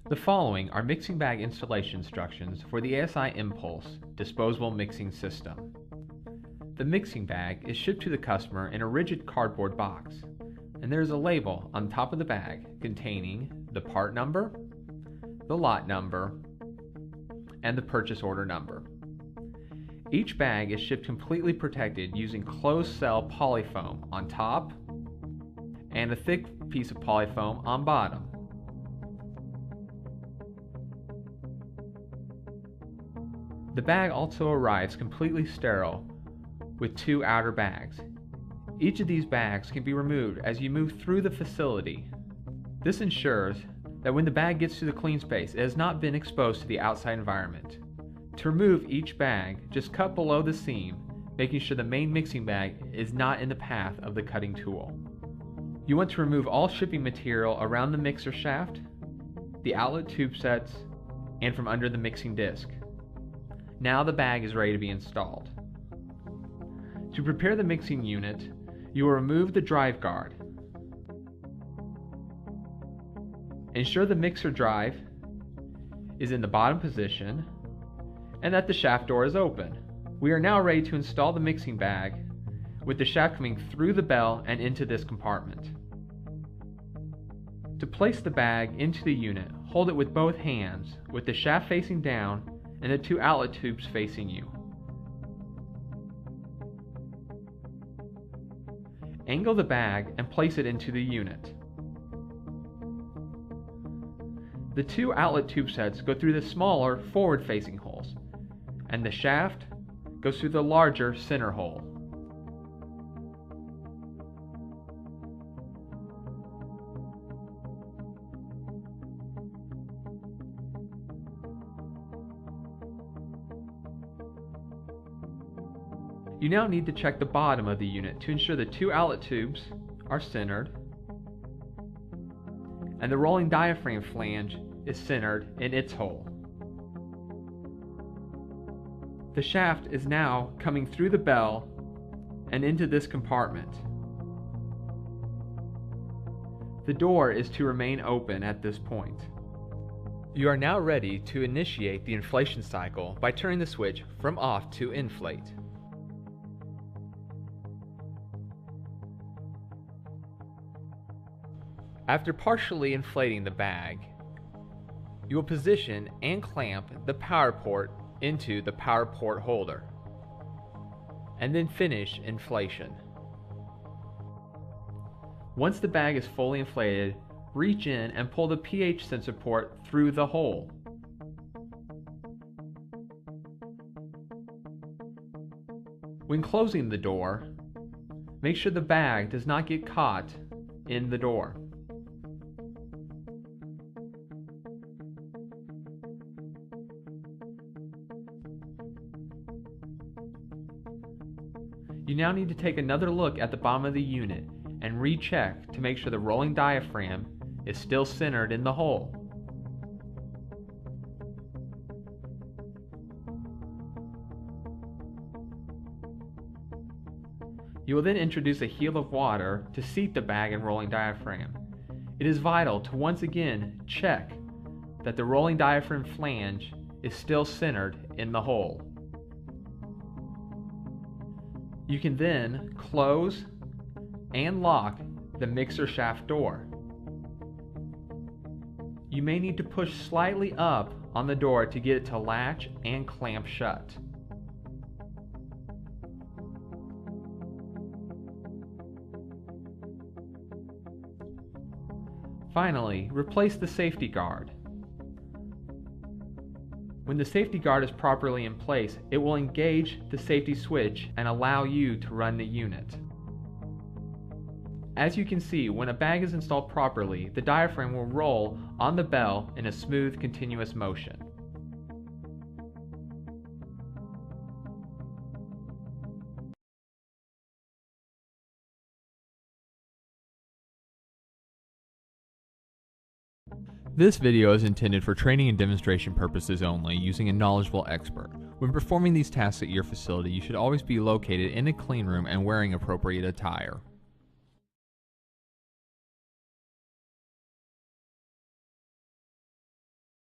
The following are mixing bag installation instructions for the ASI imPULSE disposable mixing system. The mixing bag is shipped to the customer in a rigid cardboard box, and there is a label on top of the bag containing the part number, the lot number, and the purchase order number. Each bag is shipped completely protected using closed-cell polyfoam on top and a thick piece of polyfoam on bottom. The bag also arrives completely sterile with two outer bags. Each of these bags can be removed as you move through the facility. This ensures that when the bag gets to the clean space, it has not been exposed to the outside environment. To remove each bag, just cut below the seam, making sure the main mixing bag is not in the path of the cutting tool. You want to remove all shipping material around the mixer shaft, the outlet tube sets, and from under the mixing disc. Now the bag is ready to be installed. To prepare the mixing unit, you will remove the drive guard. Ensure the mixer drive is in the bottom position and that the shaft door is open. We are now ready to install the mixing bag with the shaft coming through the bell and into this compartment. To place the bag into the unit, hold it with both hands with the shaft facing down and the two outlet tubes facing you. Angle the bag and place it into the unit. The two outlet tube sets go through the smaller forward-facing holes, and the shaft goes through the larger center hole. You now need to check the bottom of the unit to ensure the two outlet tubes are centered and the rolling diaphragm flange is centered in its hole. The shaft is now coming through the bell and into this compartment. The door is to remain open at this point. You are now ready to initiate the inflation cycle by turning the switch from off to inflate. After partially inflating the bag, you will position and clamp the power port into the power port holder, and then finish inflation. Once the bag is fully inflated, reach in and pull the pH sensor port through the hole. When closing the door, make sure the bag does not get caught in the door. You now need to take another look at the bottom of the unit and recheck to make sure the rolling diaphragm is still centered in the hole. You will then introduce a heel of water to seat the bag and rolling diaphragm. It is vital to once again check that the rolling diaphragm flange is still centered in the hole. You can then close and lock the mixer shaft door. You may need to push slightly up on the door to get it to latch and clamp shut. Finally, replace the safety guard. When the safety guard is properly in place, it will engage the safety switch and allow you to run the unit. As you can see, when a bag is installed properly, the diaphragm will roll on the bell in a smooth, continuous motion. This video is intended for training and demonstration purposes only, using a knowledgeable expert. When performing these tasks at your facility, you should always be located in a clean room and wearing appropriate attire.